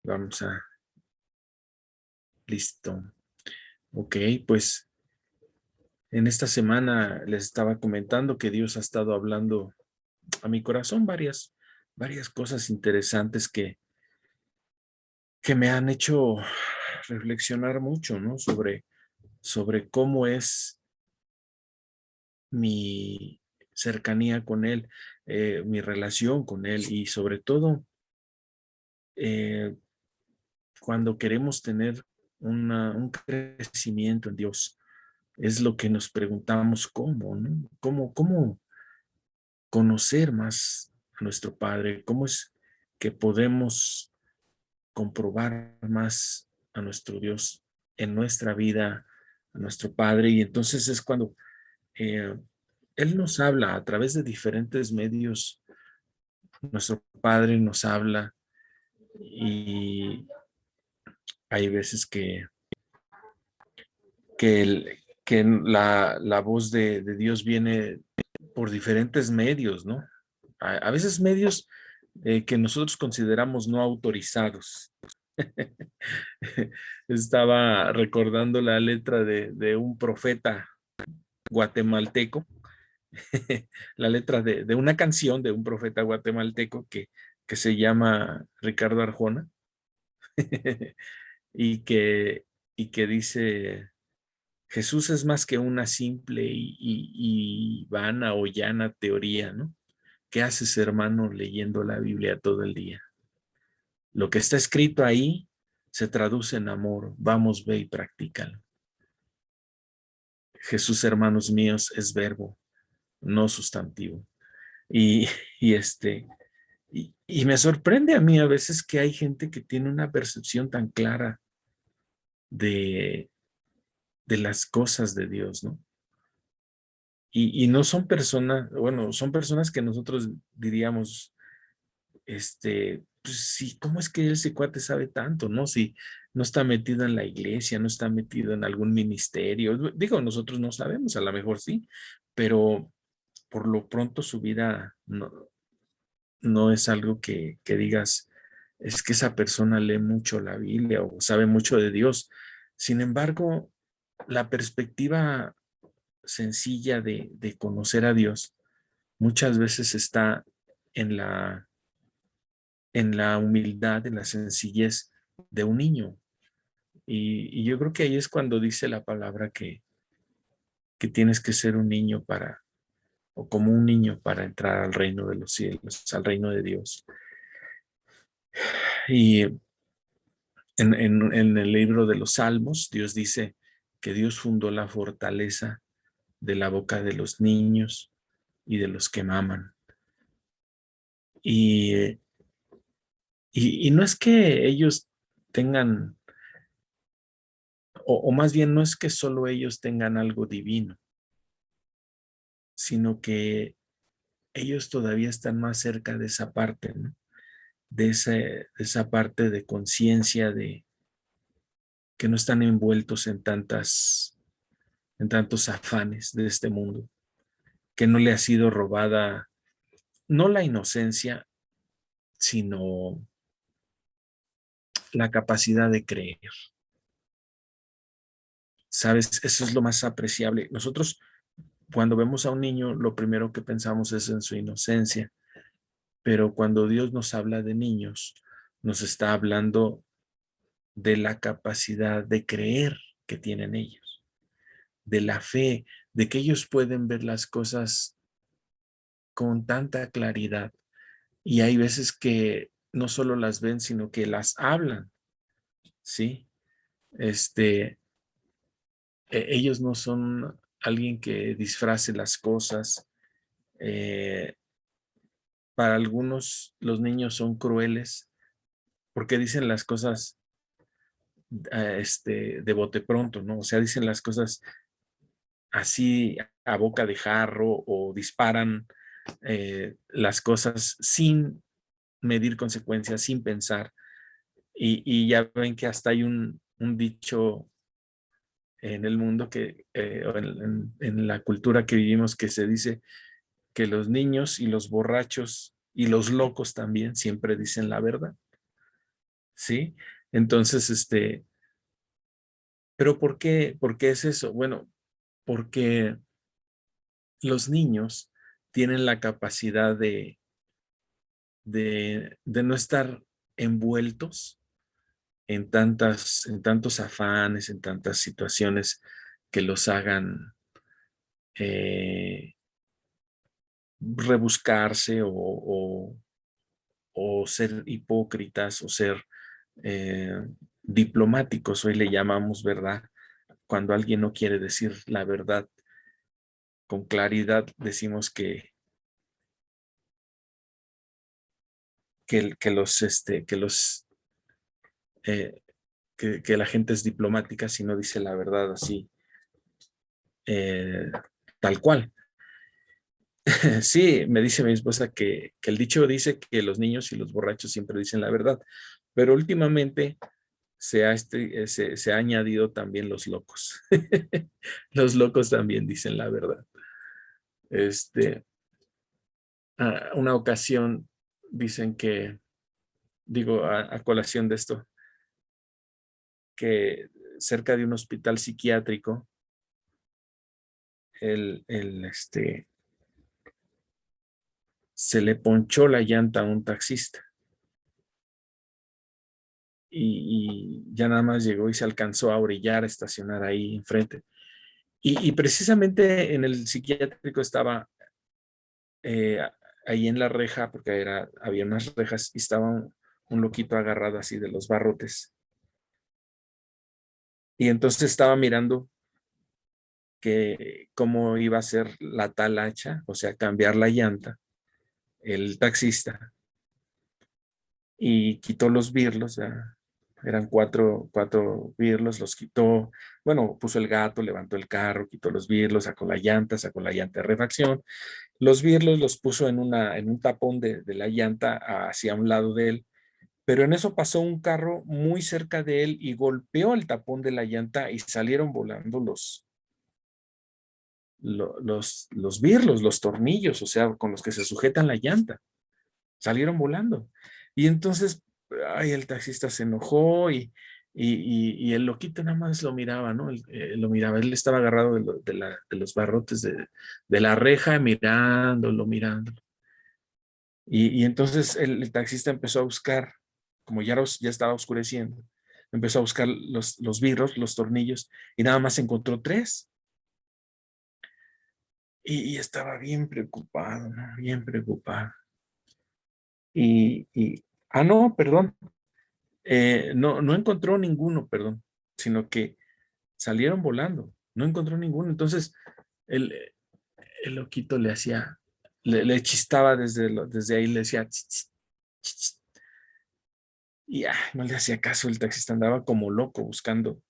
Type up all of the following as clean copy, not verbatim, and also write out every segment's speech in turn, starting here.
Vamos a, listo. Ok, pues en esta semana les estaba comentando que Dios ha estado hablando a mi corazón varias cosas interesantes que me han hecho reflexionar mucho, ¿no? Sobre cómo es mi cercanía con Él, mi relación con Él y sobre todo eh, cuando queremos tener un crecimiento en Dios. Es lo que nos preguntamos cómo, ¿no? ¿Cómo conocer más a nuestro Padre? ¿Cómo es que podemos comprobar más a nuestro Dios en nuestra vida, a nuestro Padre? Y entonces es cuando eh, Él nos habla a través de diferentes medios. Nuestro Padre nos habla y hay veces que la voz de Dios viene por diferentes medios, ¿no? A veces medios que nosotros consideramos no autorizados. Estaba recordando la letra de un profeta guatemalteco, la letra de una canción de un profeta guatemalteco que se llama Ricardo Arjona y que dice, Jesús es más que una simple y vana o llana teoría, ¿no? ¿Qué haces, hermano, leyendo la Biblia todo el día? Lo que está escrito ahí se traduce en amor. Vamos, ve y practícalo. Jesús, hermanos míos, es verbo, no sustantivo. Y, y y me sorprende a mí a veces que hay gente que tiene una percepción tan clara de, de las cosas de Dios, ¿no? Y no son personas, bueno, son personas que nosotros diríamos, pues sí, ¿cómo es que ese cuate sabe tanto, no? Si no está metido en la iglesia, no está metido en algún ministerio. Digo, nosotros no sabemos, a lo mejor sí, pero por lo pronto su vida no es algo que digas, es que esa persona lee mucho la Biblia o sabe mucho de Dios. Sin embargo, la perspectiva sencilla de conocer a Dios muchas veces está en en la humildad, en la sencillez de un niño. Y yo creo que ahí es cuando dice la palabra que tienes que ser un niño o como un niño para entrar al reino de los cielos, al reino de Dios. Y en el libro de los Salmos, Dios dice que Dios fundó la fortaleza de la boca de los niños y de los que maman. Y, y no es que ellos tengan, o más bien no es que solo ellos tengan algo divino, sino que ellos todavía están más cerca de esa parte, ¿no? De esa parte de conciencia de que no están envueltos en tantos afanes de este mundo, que no le ha sido robada no la inocencia, sino la capacidad de creer. ¿Sabes? Eso es lo más apreciable. Nosotros, cuando vemos a un niño, lo primero que pensamos es en su inocencia, pero cuando Dios nos habla de niños, nos está hablando de la capacidad de creer que tienen ellos, de la fe, de que ellos pueden ver las cosas con tanta claridad. Y hay veces que no solo las ven, sino que las hablan, ¿sí? Este, ellos no son alguien que disfrace las cosas. Eh, para algunos, los niños son crueles porque dicen las cosas de bote pronto, ¿no? O sea, dicen las cosas así a boca de jarro o disparan las cosas sin medir consecuencias, sin pensar. Y ya ven que hasta hay un dicho en el mundo o en la cultura que vivimos que se dice que los niños y los borrachos y los locos también siempre dicen la verdad. ¿sí? Entonces, ¿pero por qué es eso? Bueno, porque los niños tienen la capacidad de no estar envueltos en tantos afanes, en tantas situaciones que los hagan eh, rebuscarse o ser hipócritas o ser eh, diplomáticos, hoy le llamamos, ¿verdad? Cuando alguien no quiere decir la verdad con claridad, decimos que eh, que la gente es diplomática si no dice la verdad así, eh, tal cual. Sí, me dice mi esposa que el dicho dice que los niños y los borrachos siempre dicen la verdad, pero últimamente se ha añadido también los locos. Los locos también dicen la verdad. Este, una ocasión dicen que, digo, a colación de esto, que cerca de un hospital psiquiátrico, se le ponchó la llanta a un taxista y ya nada más llegó y se alcanzó a orillar, a estacionar ahí enfrente. Y precisamente en el psiquiátrico estaba eh, ahí en la reja, porque había unas rejas y estaba un loquito agarrado así de los barrotes. Y entonces estaba mirando que cómo iba a ser la tal hacha, o sea, cambiar la llanta, el taxista, y quitó los birlos, ¿verdad? Eran cuatro birlos, los quitó, bueno, puso el gato, levantó el carro, quitó los birlos, sacó la llanta de refacción, los birlos los puso en un tapón de la llanta hacia un lado de él, pero en eso pasó un carro muy cerca de él y golpeó el tapón de la llanta y salieron volando los birlos, los tornillos, o sea, con los que se sujetan la llanta, salieron volando. Y entonces, ay, el taxista se enojó y el loquito nada más lo miraba, ¿no? Lo miraba, él estaba agarrado de los barrotes de la reja, mirándolo, mirándolo. Y entonces el taxista empezó a buscar, como ya estaba oscureciendo, empezó a buscar los birros, los tornillos, y nada más encontró tres. Y estaba bien preocupado, ¿no? Bien preocupado. No, perdón, no encontró ninguno, perdón, sino que salieron volando, no encontró ninguno. Entonces, el, el loquito le hacía, le chistaba desde ahí, le decía, "Ch, ch, ch, ch". Y no le hacía caso, el taxista andaba como loco buscando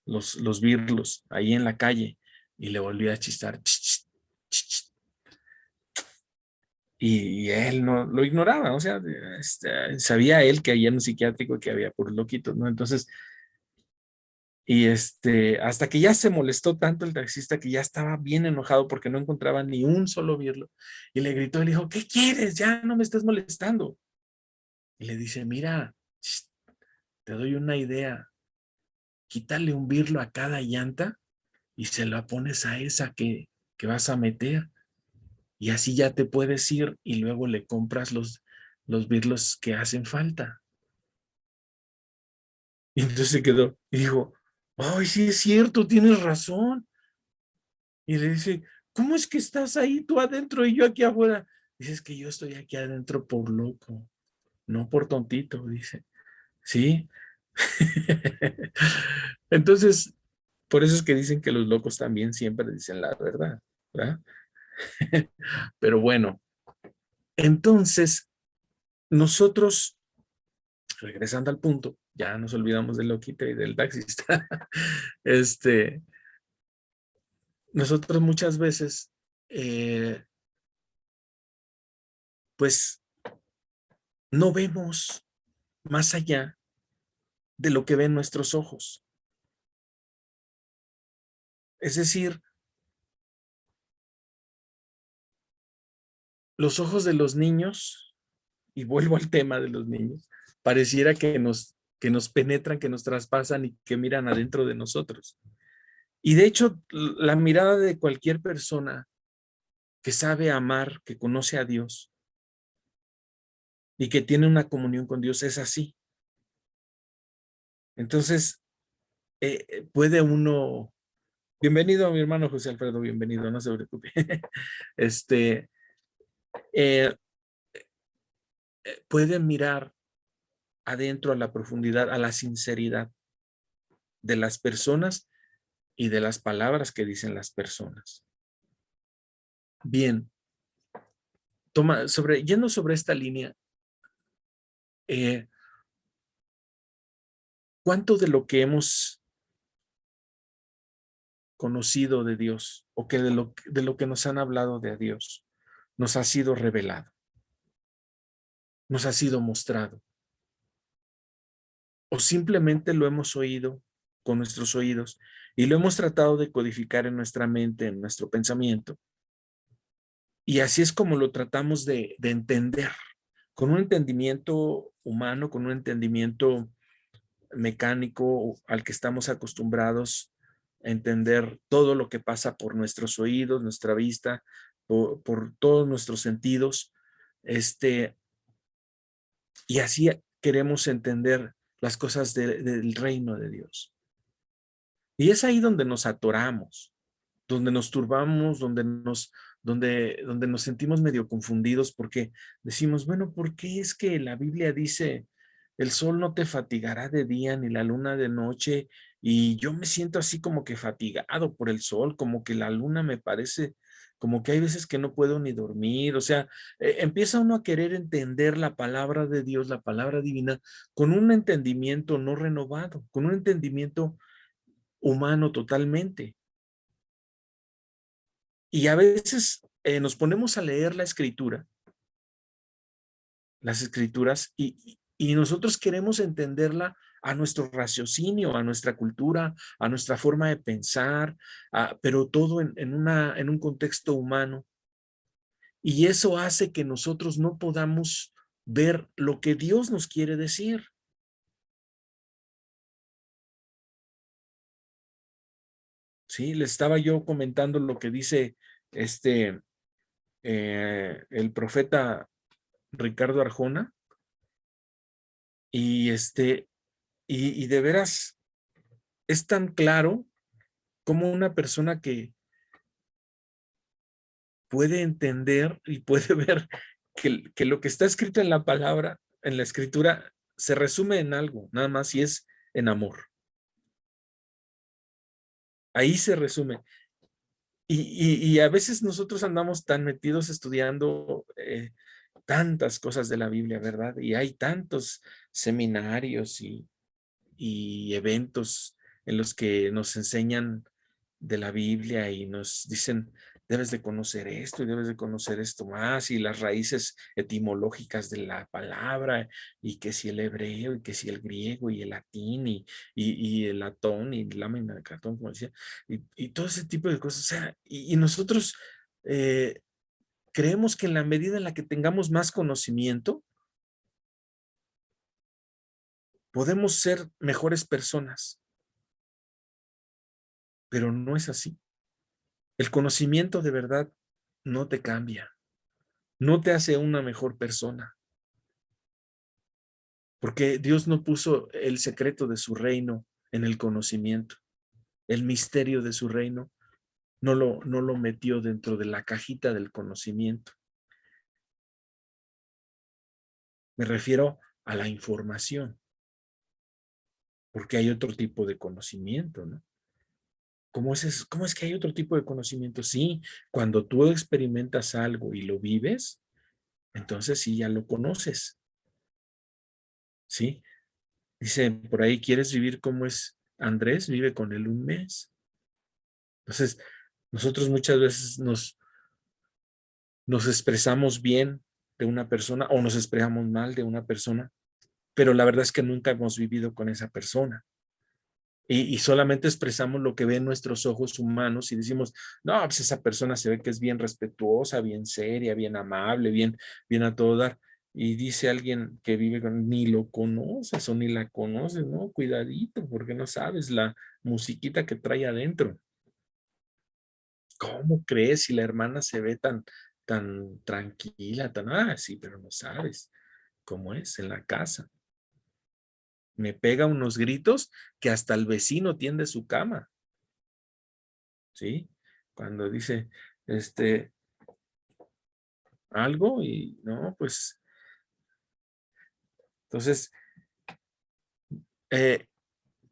los birlos ahí en la calle y le volvía a chistar. "Ch, ch, ch, ch". Y él no lo ignoraba, o sea, sabía él que había en un psiquiátrico que había por loquitos, ¿no? Entonces, hasta que ya se molestó tanto el taxista que ya estaba bien enojado porque no encontraba ni un solo birlo y le gritó y le dijo, ¿qué quieres? Ya no me estás molestando. Y le dice, mira, te doy una idea, quítale un birlo a cada llanta y se la pones a esa que vas a meter y así ya te puedes ir y luego le compras los birlos que hacen falta. Y entonces se quedó y dijo, ay, sí es cierto, tienes razón. Y le dice, ¿cómo es que estás ahí tú adentro y yo aquí afuera? Dice, es que yo estoy aquí adentro por loco, no por tontito, dice. Sí. Entonces, por eso es que dicen que los locos también siempre dicen la verdad, ¿verdad? Pero bueno, entonces nosotros, regresando al punto, ya nos olvidamos del loquito y del taxista. Este, nosotros muchas veces, eh, pues, no vemos más allá de lo que ven nuestros ojos. Es decir, los ojos de los niños, y vuelvo al tema de los niños, pareciera que nos penetran, que nos traspasan y que miran adentro de nosotros. Y de hecho, la mirada de cualquier persona que sabe amar, que conoce a Dios y que tiene una comunión con Dios es así. Entonces, puede uno... Bienvenido, mi hermano José Alfredo, bienvenido, no se preocupe. Este, eh, puede mirar adentro a la profundidad, a la sinceridad de las personas y de las palabras que dicen las personas. Bien, yendo sobre esta línea, ¿cuánto de lo que hemos conocido de Dios o que de lo que nos han hablado de Dios nos ha sido revelado, nos ha sido mostrado? ¿O simplemente lo hemos oído con nuestros oídos y lo hemos tratado de codificar en nuestra mente, en nuestro pensamiento? Y así es como lo tratamos de entender, con un entendimiento humano, con un entendimiento mecánico al que estamos acostumbrados a entender todo lo que pasa por nuestros oídos, nuestra vista, por todos nuestros sentidos. Y así queremos entender las cosas del reino de Dios. Y es ahí donde nos atoramos, donde nos turbamos, donde nos sentimos medio confundidos porque decimos, bueno, ¿por qué es que la Biblia dice, el sol no te fatigará de día ni la luna de noche? Y yo me siento así como que fatigado por el sol, como que la luna me parece, como que hay veces que no puedo ni dormir. O sea, empieza uno a querer entender la palabra de Dios, la palabra divina, con un entendimiento no renovado, con un entendimiento humano totalmente. Y a veces nos ponemos a leer las escrituras, y nosotros queremos entenderla a nuestro raciocinio, a nuestra cultura, a nuestra forma de pensar, pero todo en un contexto humano. Y eso hace que nosotros no podamos ver lo que Dios nos quiere decir. Sí, le estaba yo comentando lo que dice el profeta Ricardo Arjona, y y de veras es tan claro como una persona que puede entender y puede ver que lo que está escrito en la palabra, en la escritura, se resume en algo, nada más, y es en amor. Ahí se resume. Y a veces nosotros andamos tan metidos estudiando tantas cosas de la Biblia, ¿verdad? Y hay tantos seminarios y eventos en los que nos enseñan de la Biblia y nos dicen, debes de conocer esto y debes de conocer esto más, y las raíces etimológicas de la palabra, y que si el hebreo, y que si el griego, y el latín, y el latón, y el lamen de cartón, como decía, y todo ese tipo de cosas. O sea, y nosotros eh, creemos que en la medida en la que tengamos más conocimiento, podemos ser mejores personas, pero no es así. El conocimiento de verdad no te cambia, no te hace una mejor persona, porque Dios no puso el secreto de su reino en el conocimiento. El misterio de su reino no lo metió dentro de la cajita del conocimiento. Me refiero a la información, porque hay otro tipo de conocimiento, ¿no? ¿Cómo es que hay otro tipo de conocimiento? Sí, cuando tú experimentas algo y lo vives, entonces sí ya lo conoces, ¿sí? Dice por ahí, ¿quieres vivir como es Andrés? Vive con él un mes. Entonces, nosotros muchas veces nos expresamos bien de una persona o nos expresamos mal de una persona, pero la verdad es que nunca hemos vivido con esa persona. Y solamente expresamos lo que ven nuestros ojos humanos y decimos, no, pues esa persona se ve que es bien respetuosa, bien seria, bien amable, bien a todo dar. y dice alguien que vive con, ni lo conoces o ni la conoces, ¿no? Cuidadito, porque no sabes la musiquita que trae adentro. ¿Cómo crees si la hermana se ve tan tranquila, sí, pero no sabes cómo es en la casa? Me pega unos gritos que hasta el vecino tiende su cama, ¿sí? Cuando dice, algo y no, pues, entonces, eh,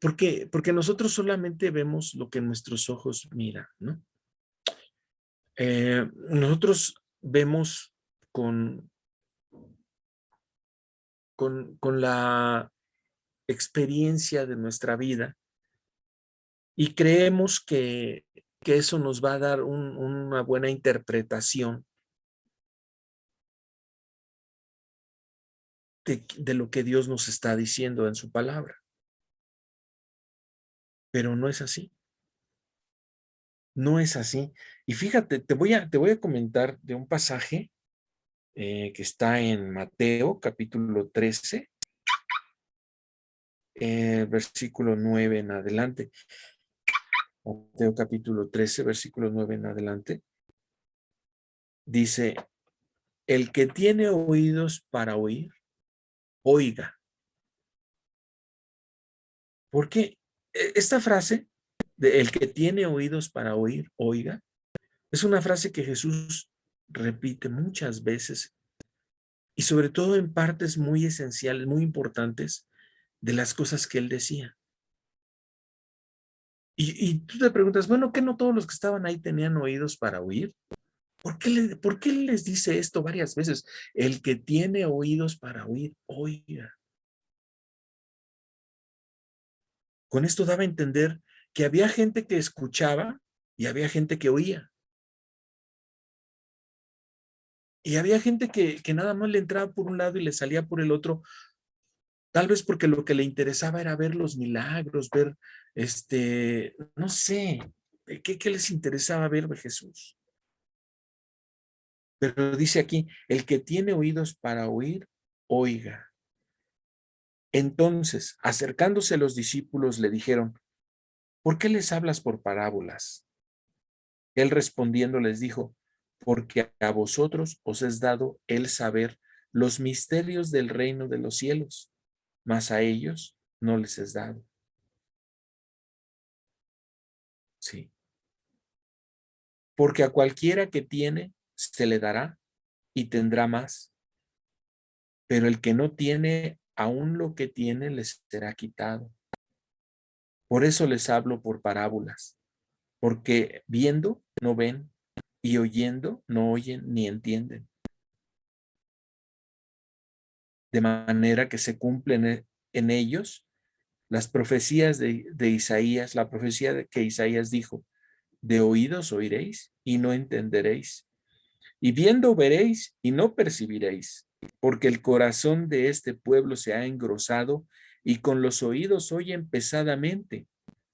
¿por qué? Porque nosotros solamente vemos lo que nuestros ojos miran, ¿no? Nosotros vemos con, con la experiencia de nuestra vida y creemos que eso nos va a dar una buena interpretación de lo que Dios nos está diciendo en su palabra. Pero no es así. No es así. Y fíjate, te voy a comentar de un pasaje que está en Mateo capítulo 13, versículo 9 en adelante. Mateo capítulo 13, versículo 9 en adelante. Dice, el que tiene oídos para oír, oiga. Porque esta frase de el que tiene oídos para oír, oiga, es una frase que Jesús repite muchas veces y sobre todo en partes muy esenciales, muy importantes de las cosas que él decía. Y tú te preguntas, bueno, ¿qué no todos los que estaban ahí tenían oídos para oír? ¿Por qué les dice esto varias veces? El que tiene oídos para oír, oiga. Con esto daba a entender que había gente que escuchaba y había gente que oía. Y había gente que nada más le entraba por un lado y le salía por el otro, tal vez porque lo que le interesaba era ver los milagros, ver, no sé, ¿qué les interesaba ver de Jesús? Pero dice aquí, el que tiene oídos para oír, oiga. Entonces, acercándose los discípulos, le dijeron, ¿por qué les hablas por parábolas? Él respondiendo les dijo, porque a vosotros os es dado el saber los misterios del reino de los cielos, mas a ellos no les es dado. Sí. Porque a cualquiera que tiene, se le dará y tendrá más, pero el que no tiene, aún lo que tiene, les será quitado. Por eso les hablo por parábolas, porque viendo no ven y oyendo no oyen ni entienden. De manera que se cumplen en ellos las profecías de Isaías, la profecía que Isaías dijo, de oídos oiréis y no entenderéis, y viendo veréis y no percibiréis, porque el corazón de este pueblo se ha engrosado y con los oídos oyen pesadamente,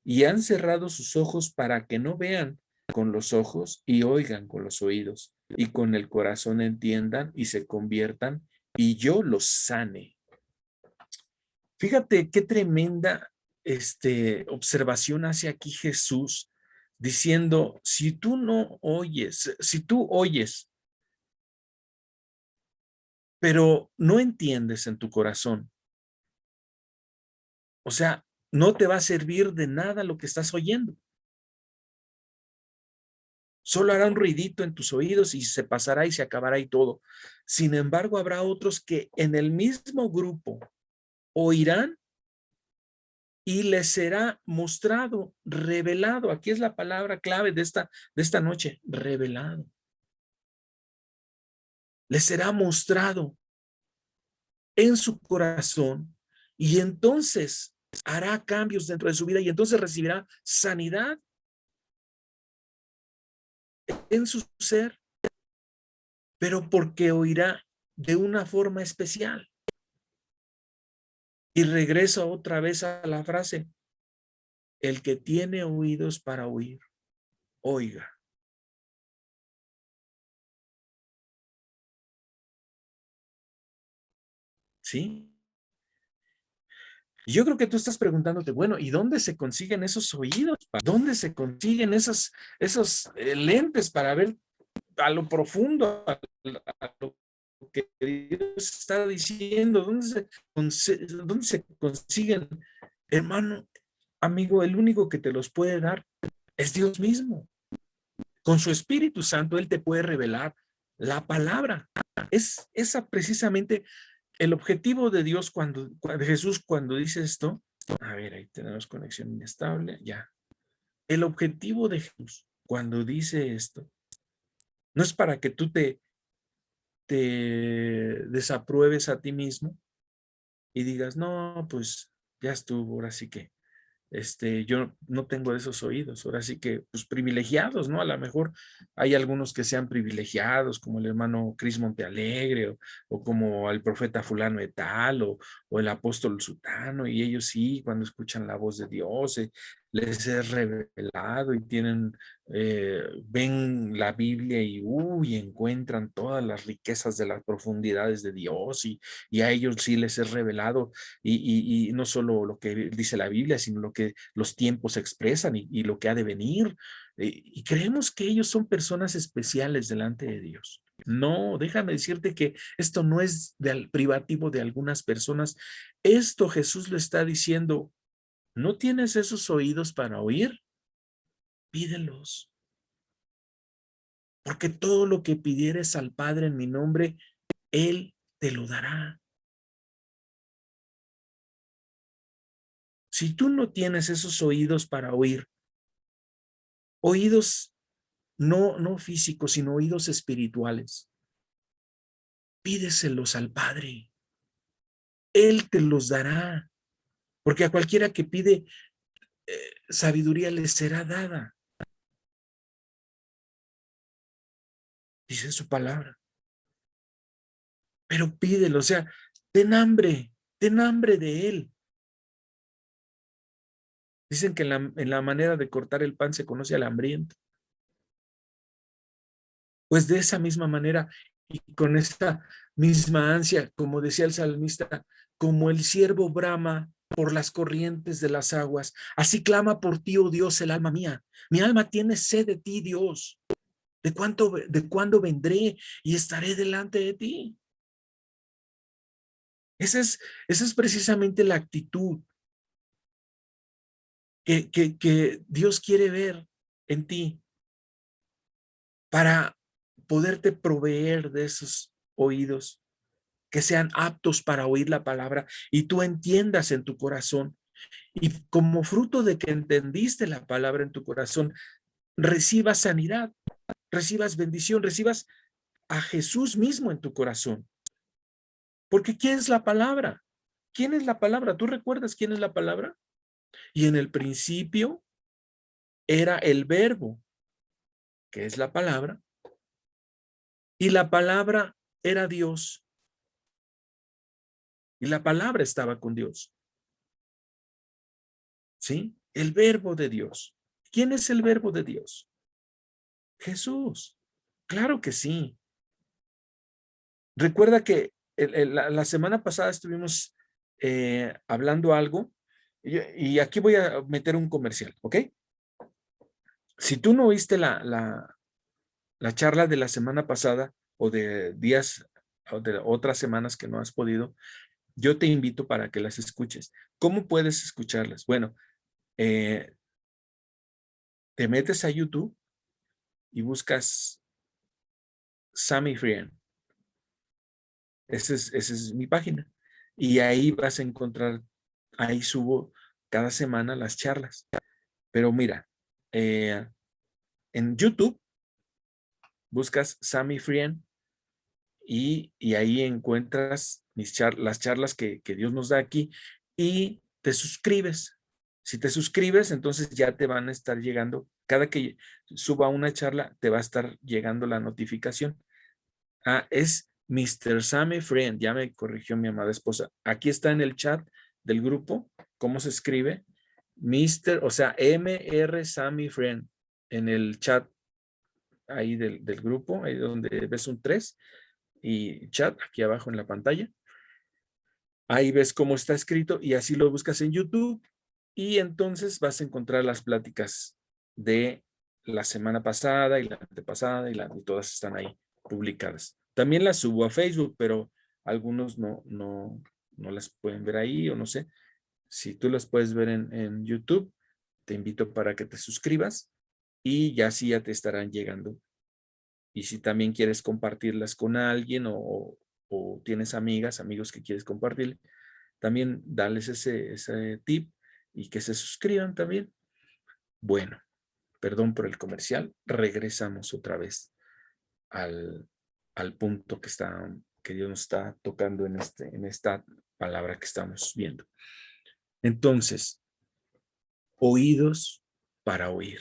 y han cerrado sus ojos para que no vean con los ojos y oigan con los oídos, y con el corazón entiendan y se conviertan, y yo los sane. Fíjate qué tremenda observación hace aquí Jesús diciendo, si tú no oyes, si tú oyes, pero no entiendes en tu corazón, o sea, no te va a servir de nada lo que estás oyendo. Solo hará un ruidito en tus oídos y se pasará y se acabará y todo. Sin embargo, habrá otros que en el mismo grupo oirán y les será mostrado, revelado. Aquí es la palabra clave de esta noche, revelado. Les será mostrado en su corazón y entonces hará cambios dentro de su vida y entonces recibirá sanidad en su ser, pero porque oirá de una forma especial. Y regreso otra vez a la frase, el que tiene oídos para oír, oiga. ¿sí? Y yo creo que tú estás preguntándote, bueno, ¿y dónde se consiguen esos oídos? ¿Dónde se consiguen esos lentes para ver a lo profundo, a lo que Dios está diciendo? ¿Dónde se consiguen? Hermano, amigo, el único que te los puede dar es Dios mismo. Con su Espíritu Santo, Él te puede revelar la palabra. Es esa precisamente el objetivo de Dios cuando Jesús cuando dice esto. A ver, ahí tenemos conexión inestable, ya. El objetivo de Jesús cuando dice esto no es para que tú te desapruebes a ti mismo y digas, no, pues ya estuvo, ahora sí que yo no tengo esos oídos, ahora sí que, pues privilegiados, ¿no? A lo mejor hay algunos que sean privilegiados, como el hermano Cris Montealegre, o como el profeta fulano de tal, o el apóstol Sutano, y ellos sí, cuando escuchan la voz de Dios, les es revelado y ven la Biblia y, encuentran todas las riquezas de las profundidades de Dios, y a ellos sí les es revelado y no solo lo que dice la Biblia, sino lo que los tiempos expresan y lo que ha de venir. Y creemos que ellos son personas especiales delante de Dios. No, déjame decirte que esto no es privativo de algunas personas. Esto Jesús lo está diciendo. ¿No tienes esos oídos para oír? Pídelos. Porque todo lo que pidieres al Padre en mi nombre, Él te lo dará. Si tú no tienes esos oídos para oír, oídos no físicos, sino oídos espirituales, pídeselos al Padre. Él te los dará, porque a cualquiera que pide sabiduría le será dada, dice su palabra. Pero pídelo, o sea, ten hambre de Él. Dicen que en la manera de cortar el pan se conoce al hambriento. Pues de esa misma manera y con esta misma ansia, como decía el salmista, como el ciervo brama por las corrientes de las aguas, así clama por ti, oh Dios, el alma mía. Mi alma tiene sed de ti, Dios. ¿De cuándo vendré y estaré delante de ti? Esa es precisamente la actitud que Dios quiere ver en ti para poderte proveer de esos oídos que sean aptos para oír la palabra y tú entiendas en tu corazón. Y como fruto de que entendiste la palabra en tu corazón, recibas sanidad, recibas bendición, recibas a Jesús mismo en tu corazón. Porque ¿quién es la palabra? ¿Quién es la palabra? ¿Tú recuerdas quién es la palabra? Y en el principio era el verbo, que es la palabra, y la palabra era Dios, y la palabra estaba con Dios. ¿Sí? El verbo de Dios. ¿Quién es el verbo de Dios? Jesús. Claro que sí. Recuerda que la semana pasada estuvimos hablando algo y aquí voy a meter un comercial, ¿ok? Si tú no oíste la charla de la semana pasada o de días o de otras semanas que no has podido, yo te invito para que las escuches. ¿Cómo puedes escucharlas? Bueno, te metes a YouTube y buscas Sammy Frien. Esa es mi página. Y ahí vas a encontrar, ahí subo cada semana las charlas. Pero mira, en YouTube buscas Sammy Frien y ahí encuentras las charlas que Dios nos da aquí y te suscribes. Si te suscribes, entonces ya te van a estar llegando, cada que suba una charla, te va a estar llegando la notificación. Ah, es Mr. Sammy Friend, ya me corrigió mi amada esposa. Aquí está en el chat del grupo, ¿cómo se escribe? Mr., o sea, MR Sammy Friend, en el chat ahí del grupo, ahí donde ves un 3 y chat aquí abajo en la pantalla. Ahí ves cómo está escrito y así lo buscas en YouTube y entonces vas a encontrar las pláticas de la semana pasada y la antepasada y todas están ahí publicadas. También las subo a Facebook, pero algunos no las pueden ver ahí o no sé. Si tú las puedes ver en YouTube, te invito para que te suscribas y ya sí ya te estarán llegando. Y si también quieres compartirlas con alguien o tienes amigas, amigos que quieres compartir, también darles ese tip y que se suscriban también. Bueno, perdón por el comercial. Regresamos otra vez al punto que Dios nos está tocando en esta palabra que estamos viendo. Entonces, oídos para oír.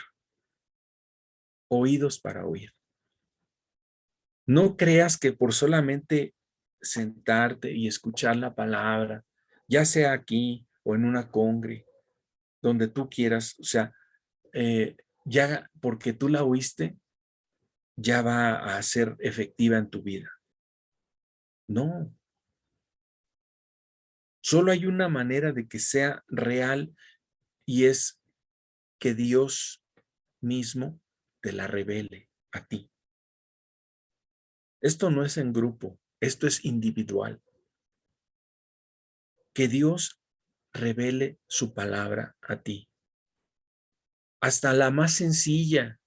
Oídos para oír. No creas que por solamente sentarte y escuchar la palabra, ya sea aquí o en una congre, donde tú quieras, o sea, ya porque tú la oíste, ya va a ser efectiva en tu vida. No, solo hay una manera de que sea real y es que Dios mismo te la revele a ti. Esto no es en grupo, esto es individual. Que Dios revele su palabra a ti. Hasta la más sencilla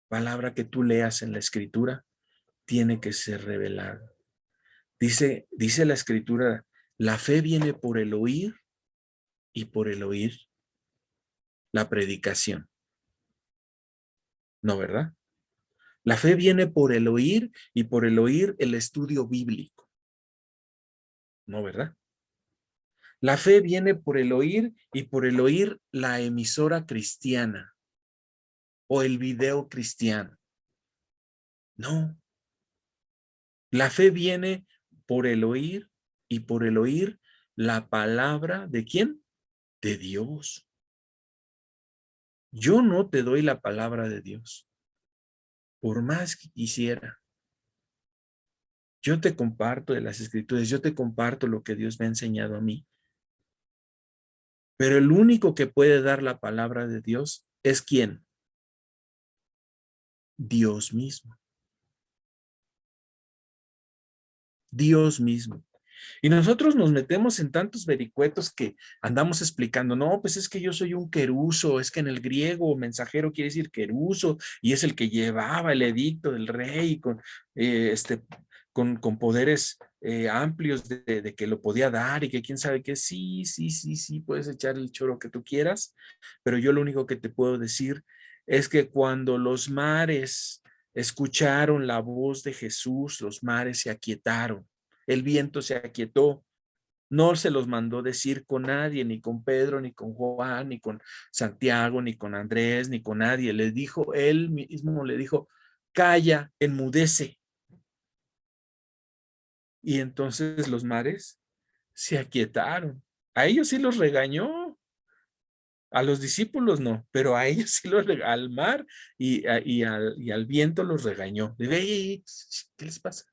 palabra que tú leas en la escritura tiene que ser revelada. Dice la escritura, la fe viene por el oír y por el oír la predicación. ¿No, verdad? La fe viene por el oír y por el oír el estudio bíblico. ¿No, verdad? La fe viene por el oír y por el oír la emisora cristiana o el video cristiano. No. La fe viene por el oír y por el oír la palabra ¿de quién? De Dios. Yo no te doy la palabra de Dios, por más que quisiera. Yo te comparto de las escrituras, yo te comparto lo que Dios me ha enseñado a mí. Pero el único que puede dar la palabra de Dios es ¿quién? Dios mismo. Dios mismo. Y nosotros nos metemos en tantos vericuetos que andamos explicando, no, pues es que yo soy un queruso, es que en el griego mensajero quiere decir queruso y es el que llevaba el edicto del rey con poderes amplios de que lo podía dar y que quién sabe qué, sí, puedes echar el choro que tú quieras, pero yo lo único que te puedo decir es que cuando los mares escucharon la voz de Jesús, los mares se aquietaron. El viento se aquietó, no se los mandó decir con nadie, ni con Pedro, ni con Juan, ni con Santiago, ni con Andrés, ni con nadie. Le dijo, él mismo le dijo, calla, enmudece. Y entonces los mares se aquietaron. A ellos sí los regañó, a los discípulos no, pero a ellos sí los regañó, al mar y al viento los regañó. ¿Qué les pasa?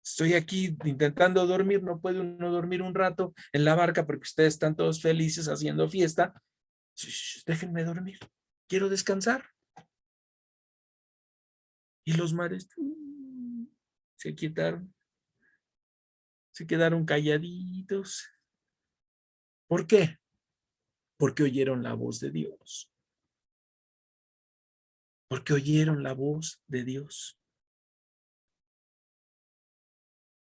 Estoy aquí intentando dormir, no puede uno dormir un rato en la barca porque ustedes están todos felices haciendo fiesta. Déjenme dormir, quiero descansar. Y los mares se quietaron, se quedaron calladitos. ¿Por qué? Porque oyeron la voz de Dios. Porque oyeron la voz de Dios.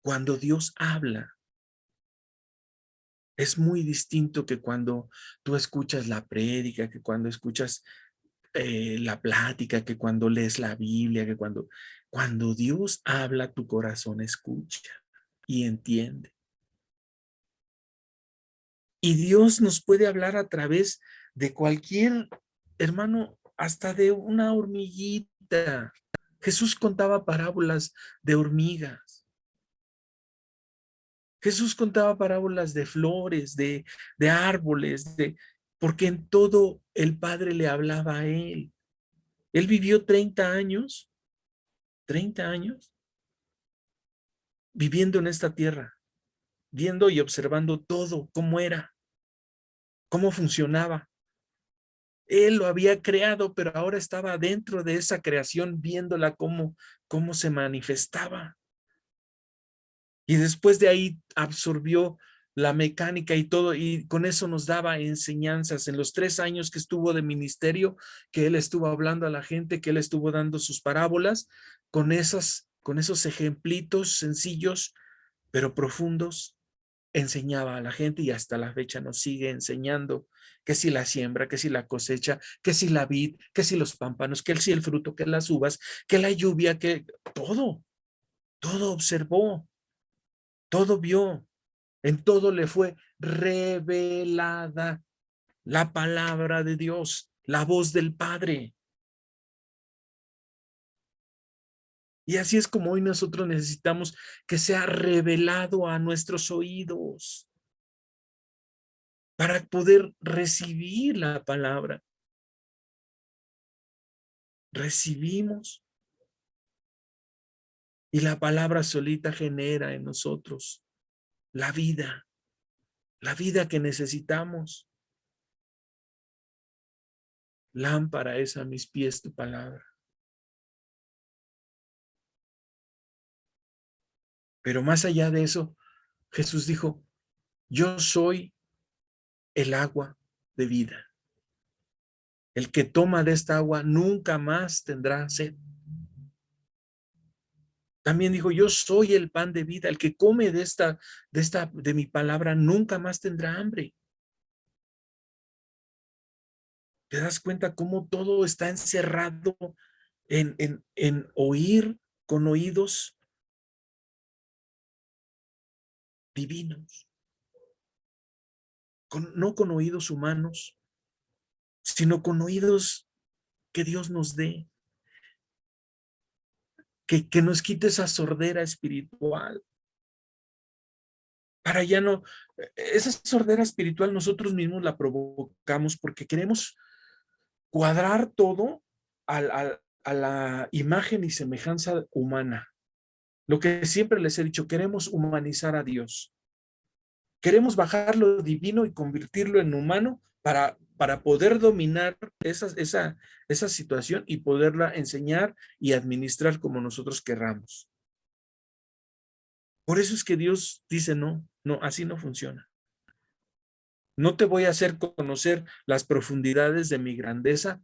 Cuando Dios habla, es muy distinto que cuando tú escuchas la prédica, que cuando escuchas la plática, que cuando lees la Biblia, que cuando Dios habla, tu corazón escucha y entiende. Y Dios nos puede hablar a través de cualquier, hermano, hasta de una hormiguita. Jesús contaba parábolas de hormigas. Jesús contaba parábolas de flores, de árboles, porque en todo el Padre le hablaba a él. Él vivió 30 años viviendo en esta tierra, viendo y observando todo, cómo era, cómo funcionaba. Él lo había creado, pero ahora estaba dentro de esa creación, viéndola cómo se manifestaba. Y después de ahí absorbió la mecánica y todo, y con eso nos daba enseñanzas en los 3 años que estuvo de ministerio, que él estuvo hablando a la gente, que él estuvo dando sus parábolas, con esos ejemplitos sencillos, pero profundos, enseñaba a la gente y hasta la fecha nos sigue enseñando que si la siembra, que si la cosecha, que si la vid, que si los pámpanos, que si el fruto, que las uvas, que la lluvia, que todo observó, todo vio, en todo le fue revelada la palabra de Dios, la voz del Padre. Y así es como hoy nosotros necesitamos que sea revelado a nuestros oídos para poder recibir la palabra. Recibimos y la palabra solita genera en nosotros la vida que necesitamos. Lámpara es a mis pies tu palabra. Pero más allá de eso, Jesús dijo, yo soy el agua de vida. El que toma de esta agua nunca más tendrá sed. También dijo, yo soy el pan de vida. El que come de mi palabra nunca más tendrá hambre. ¿Te das cuenta cómo todo está encerrado en oír con oídos divinos? No con oídos humanos, sino con oídos que Dios nos dé, que nos quite esa sordera espiritual. Para ya no, esa sordera espiritual nosotros mismos la provocamos porque queremos cuadrar todo a la imagen y semejanza humana. Lo que siempre les he dicho, queremos humanizar a Dios. Queremos bajar lo divino y convertirlo en humano para poder dominar esa situación y poderla enseñar y administrar como nosotros querramos. Por eso es que Dios dice, no, así no funciona. No te voy a hacer conocer las profundidades de mi grandeza,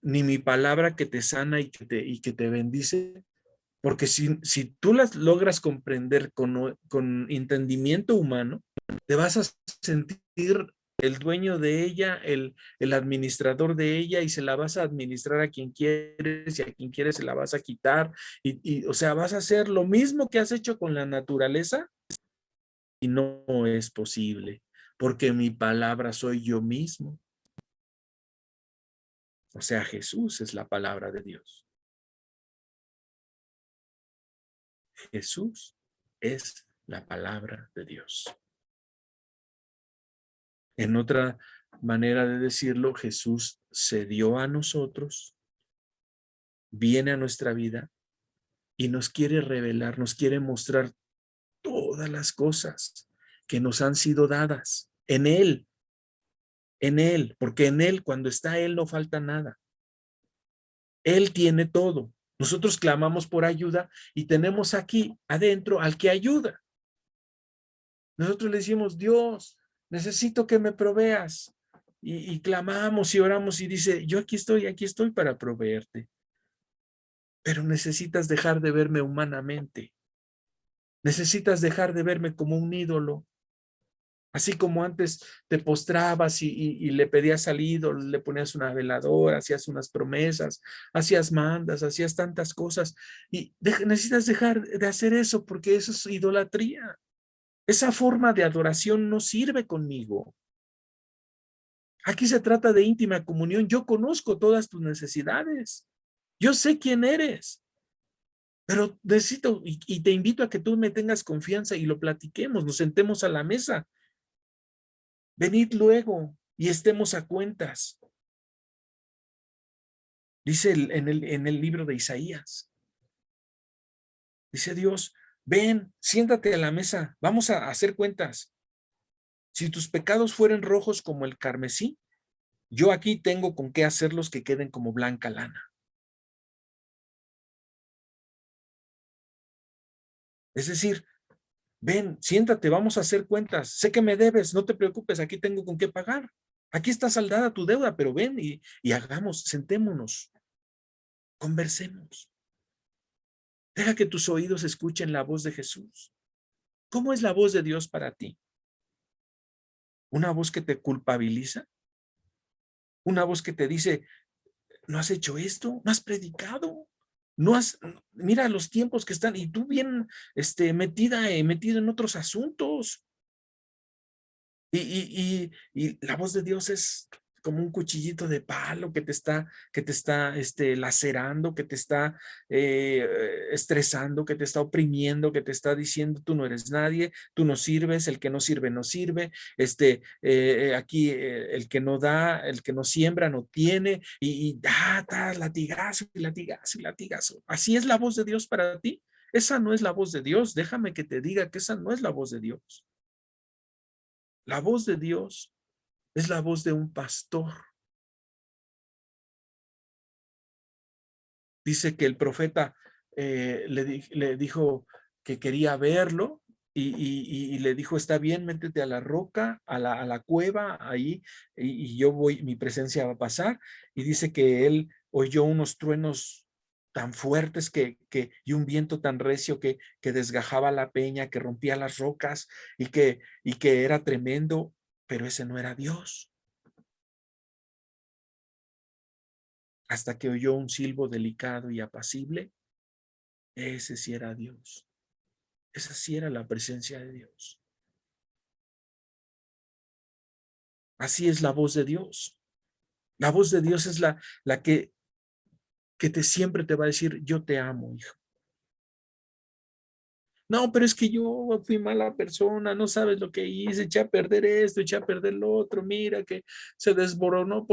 ni mi palabra que te sana y que te bendice, porque si tú las logras comprender con entendimiento humano, te vas a sentir el dueño de ella, el administrador de ella, y se la vas a administrar a quien quieres, y a quien quieres se la vas a quitar, o sea, vas a hacer lo mismo que has hecho con la naturaleza, y no es posible, porque mi palabra soy yo mismo. O sea, Jesús es la palabra de Dios. Jesús es la palabra de Dios. En otra manera de decirlo, Jesús se dio a nosotros, viene a nuestra vida y nos quiere revelar, nos quiere mostrar todas las cosas que nos han sido dadas en Él, porque en Él, cuando está Él, no falta nada. Él tiene todo. Nosotros clamamos por ayuda y tenemos aquí adentro al que ayuda. Nosotros le decimos, Dios, necesito que me proveas. Y clamamos y oramos y dice, yo aquí estoy para proveerte. Pero necesitas dejar de verme humanamente. Necesitas dejar de verme como un ídolo. Así como antes te postrabas y le pedías al ídolo, le ponías una veladora, hacías unas promesas, hacías mandas, hacías tantas cosas. Y necesitas dejar de hacer eso porque eso es idolatría. Esa forma de adoración no sirve conmigo. Aquí se trata de íntima comunión. Yo conozco todas tus necesidades. Yo sé quién eres, pero necesito y te invito a que tú me tengas confianza y lo platiquemos, nos sentemos a la mesa. Venid luego y estemos a cuentas. Dice en el libro de Isaías. Dice Dios, ven, siéntate a la mesa, vamos a hacer cuentas. Si tus pecados fueren rojos como el carmesí, yo aquí tengo con qué hacerlos que queden como blanca lana. Es decir, ven, siéntate, vamos a hacer cuentas. Sé que me debes, no te preocupes, aquí tengo con qué pagar. Aquí está saldada tu deuda, pero ven y hagamos, sentémonos, conversemos. Deja que tus oídos escuchen la voz de Jesús. ¿Cómo es la voz de Dios para ti? ¿Una voz que te culpabiliza? ¿Una voz que te dice, no has hecho esto? ¿No has predicado? No has, mira los tiempos que están, y tú bien metido en otros asuntos. Y la voz de Dios es como un cuchillito de palo que te está lacerando, que te está estresando, que te está oprimiendo, que te está diciendo tú no eres nadie, tú no sirves, el que no sirve no sirve, aquí el que no da, el que no siembra no tiene, latigazo y latigazo y latigazo. Así es la voz de Dios para ti. Esa no es la voz de Dios. Déjame que te diga que esa no es la voz de Dios. La voz de Dios es la voz de un pastor. Dice que el profeta le dijo que quería verlo y le dijo, está bien, métete a la roca, a la cueva, ahí, y yo voy, mi presencia va a pasar. Y dice que él oyó unos truenos tan fuertes y un viento tan recio que desgajaba la peña, que rompía las rocas y que era tremendo, pero ese no era Dios. Hasta que oyó un silbo delicado y apacible, ese sí era Dios. Esa sí era la presencia de Dios. Así es la voz de Dios. La voz de Dios es la que siempre te va a decir, yo te amo, hijo. No, pero es que yo fui mala persona, no sabes lo que hice, eché a perder esto, eché a perder lo otro, mira que se desmoronó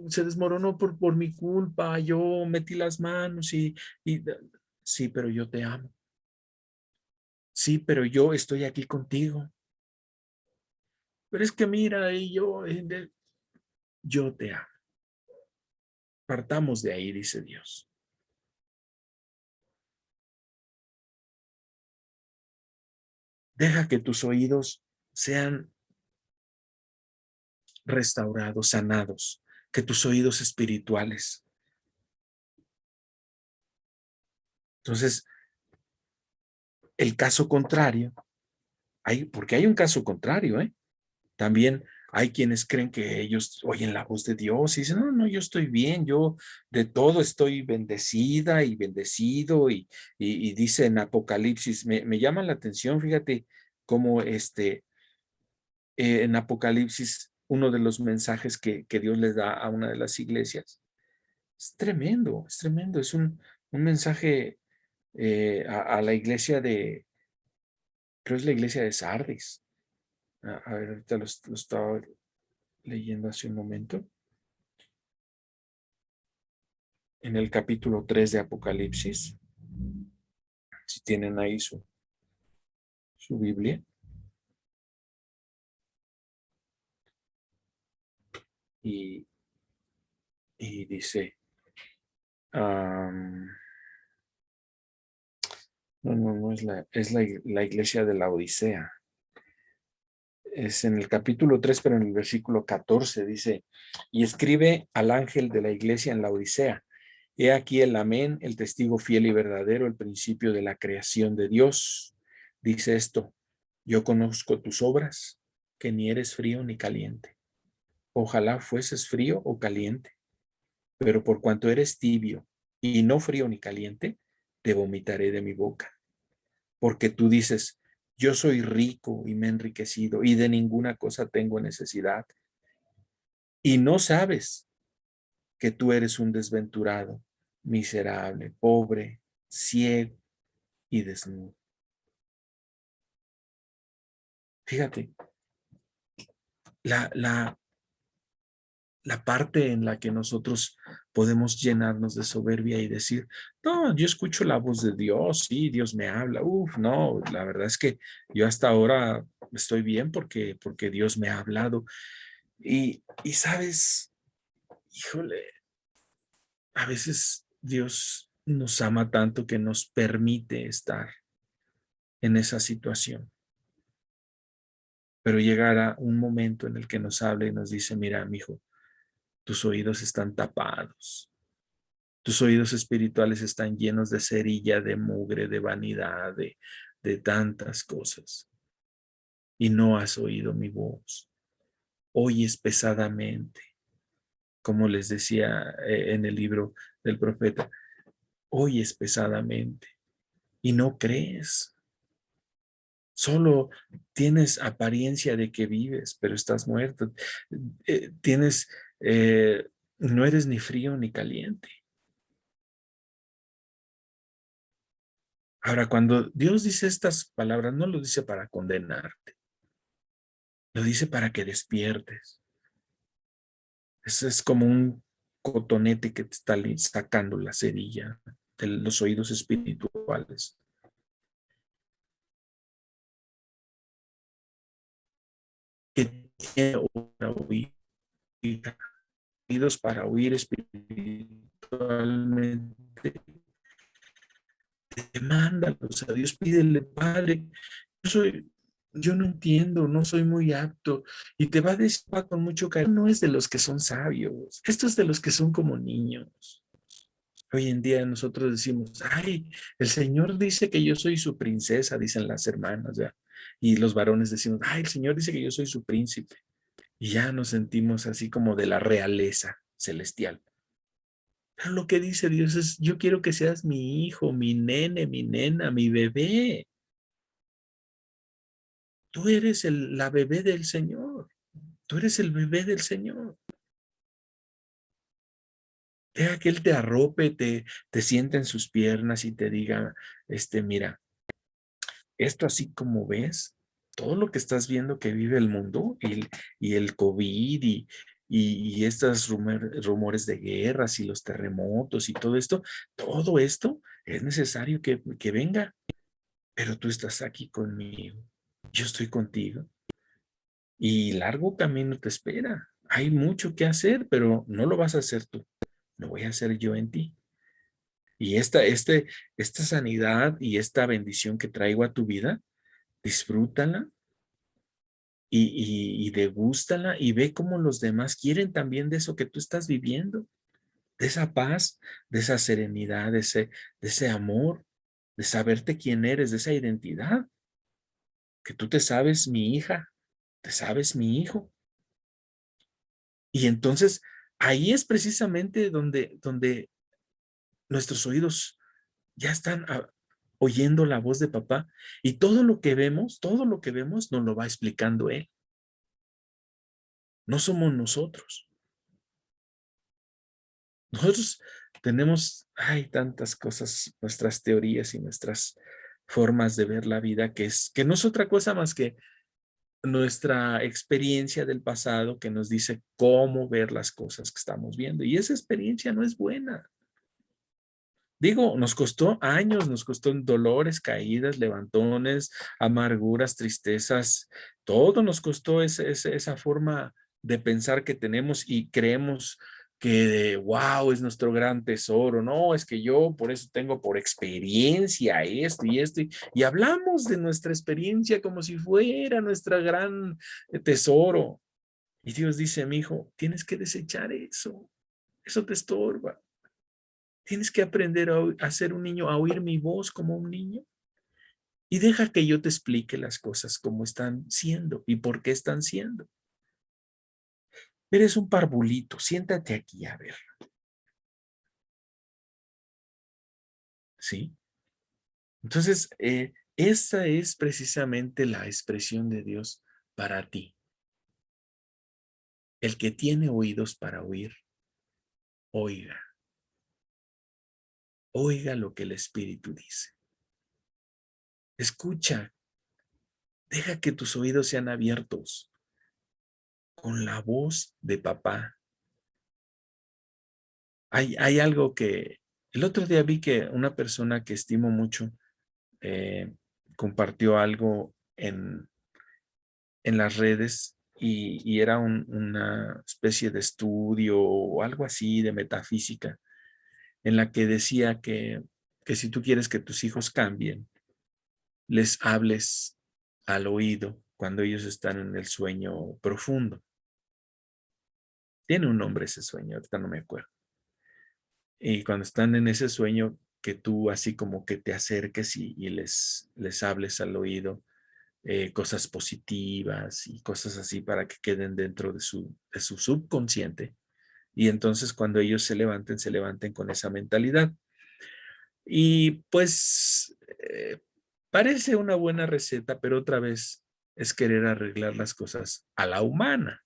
se desmoronó por mi culpa, yo metí las manos y sí, pero yo te amo. Sí, pero yo estoy aquí contigo. Pero es que mira, yo te amo. Partamos de ahí, dice Dios. Deja que tus oídos sean restaurados, sanados, que tus oídos espirituales. Entonces, el caso contrario, porque hay un caso contrario, ¿eh? También hay quienes creen que ellos oyen la voz de Dios y dicen, no, no, yo estoy bien, yo de todo estoy bendecida y bendecido y dice en Apocalipsis, me llama la atención, fíjate cómo en Apocalipsis, uno de los mensajes que Dios les da a una de las iglesias, es tremendo, es un mensaje a la iglesia creo es la iglesia de Sardis. A ver, ahorita lo estaba leyendo hace un momento. En el capítulo 3 de Apocalipsis, si tienen ahí su Biblia, y, y dice, um, no es la iglesia de la Odisea. Es en el capítulo 3 pero en el versículo 14 dice, y escribe al ángel de la iglesia en la Odisea. He aquí el amén, el testigo fiel y verdadero, el principio de la creación de Dios. Dice esto, yo conozco tus obras, que ni eres frío ni caliente. Ojalá fueses frío o caliente, pero por cuanto eres tibio y no frío ni caliente, te vomitaré de mi boca. Porque tú dices, yo soy rico y me he enriquecido y de ninguna cosa tengo necesidad. Y no sabes que tú eres un desventurado, miserable, pobre, ciego y desnudo. Fíjate, la, la, la parte en la que nosotros podemos llenarnos de soberbia y decir, no, yo escucho la voz de Dios, sí, Dios me habla. Uf, no, la verdad es que yo hasta ahora estoy bien porque Dios me ha hablado. Y sabes, híjole, a veces Dios nos ama tanto que nos permite estar en esa situación. Pero llegará un momento en el que nos habla y nos dice, mira, mijo, tus oídos están tapados. Tus oídos espirituales están llenos de cerilla, de mugre, de vanidad, de tantas cosas. Y no has oído mi voz. Oyes pesadamente, como les decía en el libro del profeta, oyes pesadamente y no crees. Solo tienes apariencia de que vives, pero estás muerto. Tienes, no eres ni frío ni caliente. Ahora, cuando Dios dice estas palabras, no lo dice para condenarte, lo dice para que despiertes. Eso es como un cotonete que te está sacando la cerilla de los oídos espirituales. Que tiene para oír, oídos para oír espiritualmente. Demándalos a Dios, pídele, Padre, yo no entiendo, no soy muy apto. Y te va a decir con mucho cariño, no es de los que son sabios, esto es de los que son como niños. Hoy en día nosotros decimos, ay, el Señor dice que yo soy su princesa, dicen las hermanas, ¿ya? Y los varones decimos, ay, el Señor dice que yo soy su príncipe. Y ya nos sentimos así como de la realeza celestial. Pero lo que dice Dios es, yo quiero que seas mi hijo, mi nene, mi nena, mi bebé. Tú eres la bebé del Señor. Tú eres el bebé del Señor. Deja que Él te arrope, te sienta en sus piernas y te diga, mira, esto así como ves, todo lo que estás viendo que vive el mundo y el COVID y estos rumores de guerras y los terremotos y todo esto es necesario que venga, pero tú estás aquí conmigo. Yo estoy contigo y largo camino te espera. Hay mucho que hacer, pero no lo vas a hacer tú, lo voy a hacer yo en ti. Y esta sanidad y esta bendición que traigo a tu vida, disfrútala y degústala y ve cómo los demás quieren también de eso que tú estás viviendo, de esa paz, de esa serenidad, de ese amor, de saberte quién eres, de esa identidad, que tú te sabes mi hija, te sabes mi hijo. Y entonces ahí es precisamente donde nuestros oídos ya están oyendo la voz de papá y todo lo que vemos nos lo va explicando él. No somos nosotros. Nosotros tenemos, hay tantas cosas, nuestras teorías y nuestras formas de ver la vida, que no es otra cosa más que nuestra experiencia del pasado que nos dice cómo ver las cosas que estamos viendo. Y esa experiencia no es buena. Digo, nos costó años, nos costó dolores, caídas, levantones, amarguras, tristezas, todo nos costó esa forma de pensar que tenemos y creemos que, wow, es nuestro gran tesoro. No, es que yo por eso tengo por experiencia esto y esto. Y hablamos de nuestra experiencia como si fuera nuestra gran tesoro. Y Dios dice, mi hijo, tienes que desechar eso. Eso te estorba. Tienes que aprender a ser un niño, a oír mi voz como un niño. Y deja que yo te explique las cosas como están siendo y por qué están siendo. Eres un parvulito, siéntate aquí a ver, ¿sí? Entonces, esa es precisamente la expresión de Dios para ti. El que tiene oídos para oír, oiga, oiga lo que el Espíritu dice. Escucha, deja que tus oídos sean abiertos con la voz de papá, Hay algo que el otro día vi que una persona que estimo mucho eh, compartió algo en las redes y era una especie de estudio o algo así de metafísica en la que decía que si tú quieres que tus hijos cambien, les hables al oído cuando ellos están en el sueño profundo. Tiene un nombre ese sueño, ahorita no me acuerdo. Y cuando están en ese sueño, que tú así como que te acerques y les hables al oído cosas positivas y cosas así para que queden dentro de su subconsciente. Y entonces cuando ellos se levanten con esa mentalidad. Y pues parece una buena receta, pero otra vez es querer arreglar las cosas a la humana,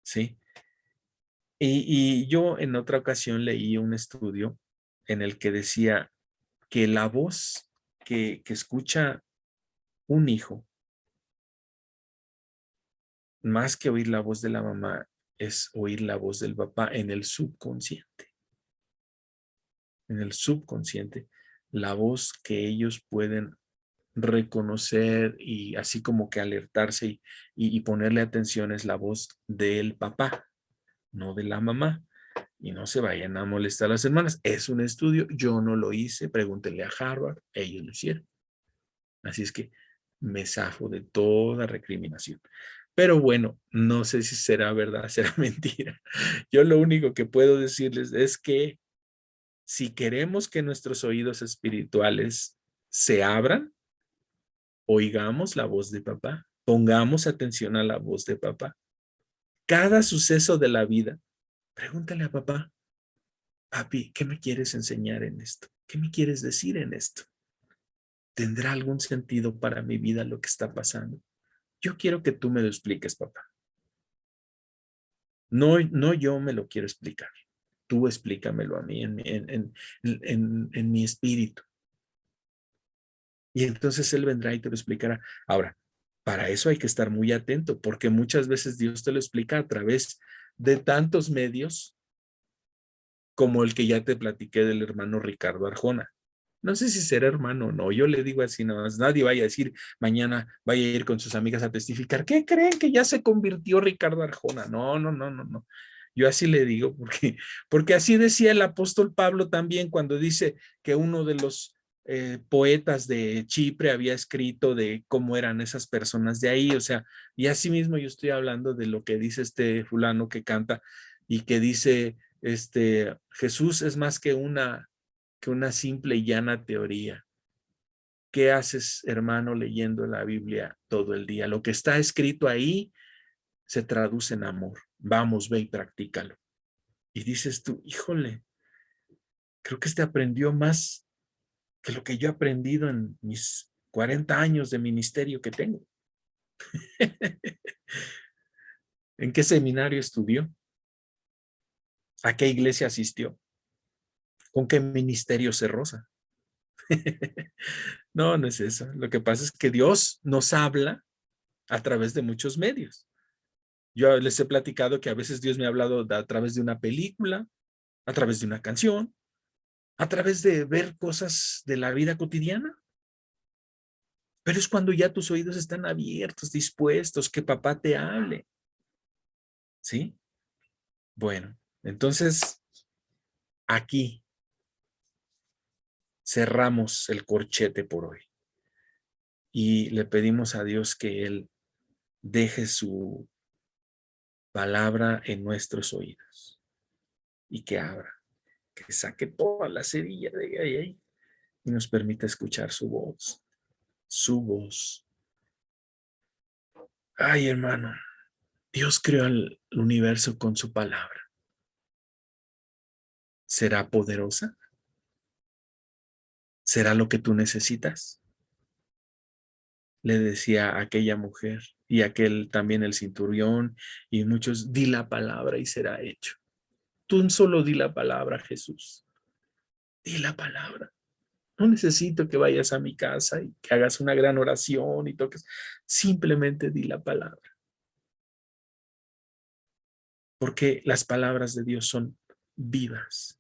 ¿sí? Y yo en otra ocasión leí un estudio en el que decía que la voz que escucha un hijo, más que oír la voz de la mamá, es oír la voz del papá en el subconsciente. En el subconsciente, la voz que ellos pueden reconocer y así como que alertarse y ponerle atención es la voz del papá, no de la mamá. Y no se vayan a molestar a las hermanas. Es un estudio, yo no lo hice, pregúntenle a Harvard, ellos lo hicieron. Así es que me zafo de toda recriminación. Pero bueno, no sé si será verdad, será mentira. Yo lo único que puedo decirles es que si queremos que nuestros oídos espirituales se abran, oigamos la voz de papá, pongamos atención a la voz de papá. Cada suceso de la vida, pregúntale a papá, papi, ¿qué me quieres enseñar en esto? ¿Qué me quieres decir en esto? ¿Tendrá algún sentido para mi vida lo que está pasando? Yo quiero que tú me lo expliques, papá. No, no yo me lo quiero explicar. Tú explícamelo a mí en mi espíritu. Y entonces Él vendrá y te lo explicará. Ahora, para eso hay que estar muy atento, porque muchas veces Dios te lo explica a través de tantos medios como el que ya te platiqué del hermano Ricardo Arjona. No sé si será hermano o no, yo le digo así nada más, nadie vaya a decir mañana vaya a ir con sus amigas a testificar, ¿qué creen que ya se convirtió Ricardo Arjona? No, no, no, no, no. Yo así le digo porque así decía el apóstol Pablo también cuando dice que uno de los poetas de Chipre había escrito de cómo eran esas personas de ahí, o sea, y así mismo yo estoy hablando de lo que dice este fulano que canta y que dice, Jesús es más que una simple y llana teoría. ¿Qué haces, hermano, leyendo la Biblia todo el día? Lo que está escrito ahí se traduce en amor. Vamos, ve y practícalo. Y dices tú, híjole, creo que aprendió más que lo que yo he aprendido en mis 40 años de ministerio que tengo. ¿En qué seminario estudió? ¿A qué iglesia asistió? ¿Con qué ministerio se roza? No, no es eso. Lo que pasa es que Dios nos habla a través de muchos medios. Yo les he platicado que a veces Dios me ha hablado a través de una película, a través de una canción, a través de ver cosas de la vida cotidiana. Pero es cuando ya tus oídos están abiertos, dispuestos, que papá te hable. ¿Sí? Bueno, entonces aquí cerramos el corchete por hoy y le pedimos a Dios que Él deje su palabra en nuestros oídos y que abra, que saque toda la cerilla de ahí y nos permita escuchar su voz, su voz. Ay, hermano, Dios creó el universo con su palabra. ¿Será poderosa? ¿Será lo que tú necesitas? Le decía a aquella mujer y aquel también el cinturión y muchos, di la palabra y será hecho. Tú solo di la palabra, Jesús. Di la palabra. No necesito que vayas a mi casa y que hagas una gran oración y toques. Simplemente di la palabra. Porque las palabras de Dios son vivas.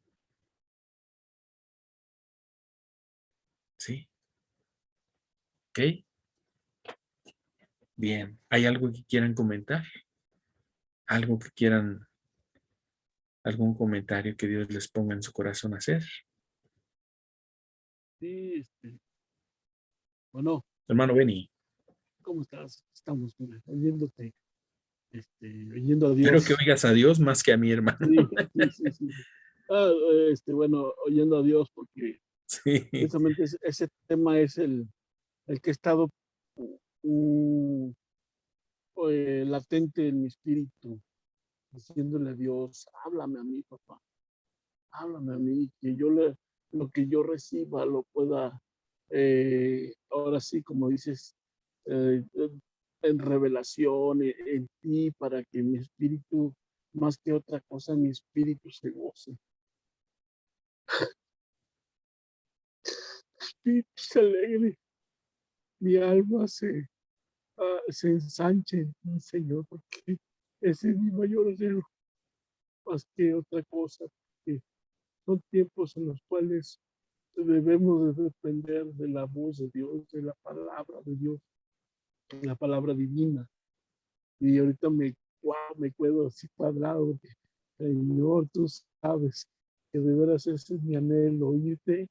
¿Sí? ¿Ok? Bien. ¿Hay algo que quieran comentar? ¿Algo que quieran, algún comentario que Dios les ponga en su corazón a hacer? Sí, bueno, Hermano Benny, ¿cómo estás? Estamos, mira, oyéndote, oyendo a espero que Dios. oigas a Dios más que a mi hermano. Sí, sí, sí, sí. Ah, bueno, oyendo a Dios, porque Sí, precisamente ese tema es el que ha estado mm, latente en mi espíritu, diciéndole a Dios, háblame a mí, papá, háblame a mí, que lo que yo reciba lo pueda, ahora sí, como dices, en revelación, en ti, para que mi espíritu, más que otra cosa, mi espíritu se goce, espíritu se alegre, mi alma se ensanche en ti, Señor, porque ese es mi mayor anhelo, más que otra cosa, porque son tiempos en los cuales debemos de depender de la voz de Dios, de Dios, de la palabra divina. Y ahorita me quedo así cuadrado, porque, Señor, tú sabes que de veras ese es mi anhelo, oírte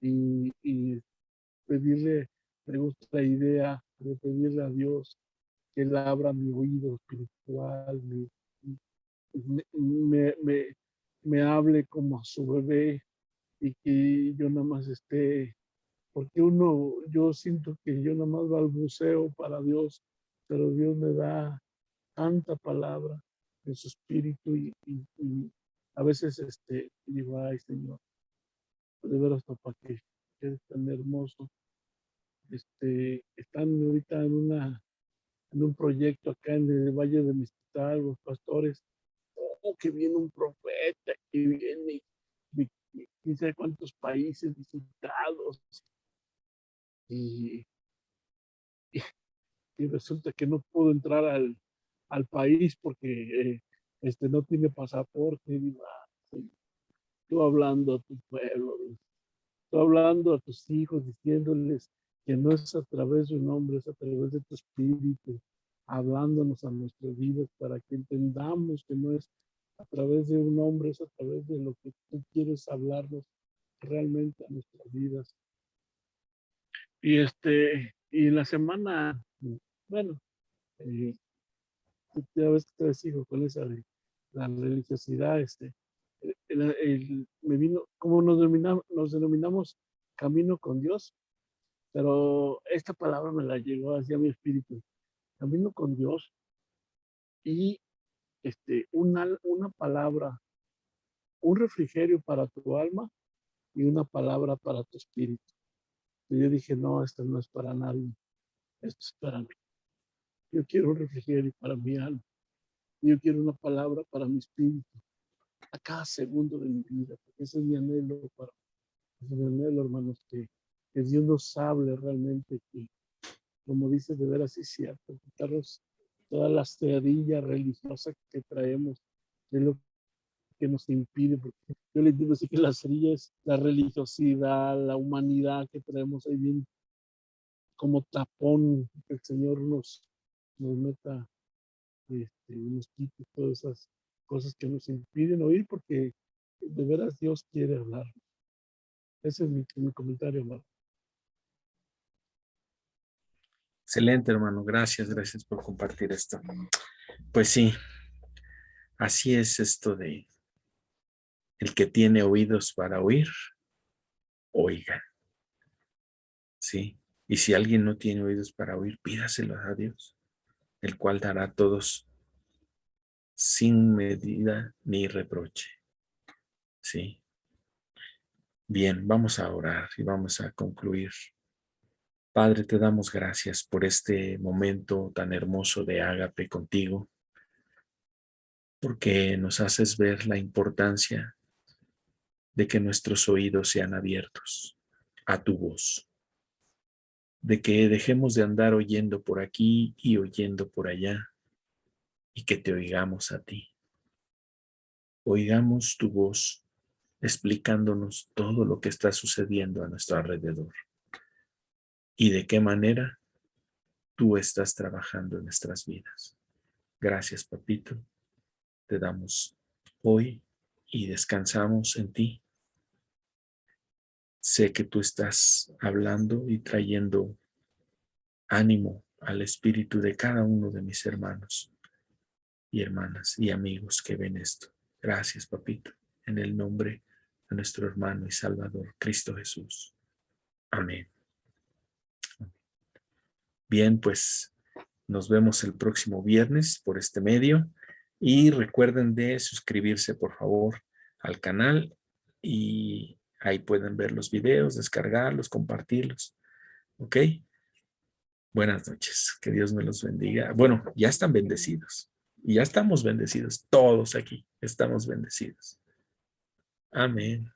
y pedirle, me gusta la idea de pedirle a Dios que Él abra mi oído espiritual, me, me, me, me hable como a su bebé y que yo nada más porque yo siento que yo nada más balbuceo para Dios, pero Dios me da tanta palabra en su espíritu y a veces digo, ay Señor, de veras papá, que eres tan hermoso. Están ahorita en un proyecto acá en el Valle de Mezquital, los pastores, oh, que viene un profeta, que viene de quién sabe cuántos países visitados y, y resulta que no pudo entrar al país porque no tiene pasaporte. Y digo, tú hablando a tu pueblo, tú hablando a tus hijos, diciéndoles que no es a través de un hombre, es a través de tu espíritu, hablándonos a nuestras vidas para que entendamos que no es a través de un hombre, es a través de lo que tú quieres hablarnos realmente a nuestras vidas. Y en la semana, bueno, eh, ya ves que te sigo con esa de la religiosidad, me vino, como nos denominamos camino con Dios, pero esta palabra me la llegó hacia mi espíritu, camino con Dios y una palabra, un refrigerio para tu alma y una palabra para tu espíritu. Y yo dije, no, esto no es para nadie, esto es para mí. Yo quiero un refrigerio para mi alma, yo quiero una palabra para mi espíritu a cada segundo de mi vida, porque ese es mi anhelo, ese es mi anhelo, hermanos, que Dios nos hable realmente, que como dice, de veras sí es cierto, quitarnos toda la ceadilla religiosa que traemos, es lo que nos impide, porque yo les digo así que la cerilla es la religiosidad, la humanidad que traemos ahí bien como tapón, que el Señor nos meta, nos quite todas esas cosas que nos impiden oír, porque de veras Dios quiere hablar. Ese es mi comentario, hermano. excelente, hermano. Gracias, gracias por compartir esto. Pues sí, así es esto de el que tiene oídos para oír, oiga, ¿sí? Y si alguien no tiene oídos para oír, pídaselos a Dios, el cual dará a todos sin medida ni reproche, ¿sí? Bien, vamos a orar y vamos a concluir. Padre, te damos gracias por este momento tan hermoso de ágape contigo, porque nos haces ver la importancia de que nuestros oídos sean abiertos a tu voz, de que dejemos de andar oyendo por aquí y oyendo por allá y que te oigamos a ti. oigamos tu voz explicándonos todo lo que está sucediendo a nuestro alrededor y de qué manera tú estás trabajando en nuestras vidas. Gracias, papito. Te damos hoy y descansamos en ti. Sé que tú estás hablando y trayendo ánimo al espíritu de cada uno de mis hermanos y hermanas y amigos que ven esto. Gracias, papito, en el nombre de nuestro hermano y Salvador, Cristo Jesús. Amén. Bien, pues nos vemos el próximo viernes por este medio y recuerden de suscribirse, por favor, al canal y ahí pueden ver los videos, descargarlos, compartirlos. ¿Ok? Buenas noches. Que Dios me los bendiga. Bueno, ya están bendecidos. Y ya estamos bendecidos. Todos aquí estamos bendecidos. Amén.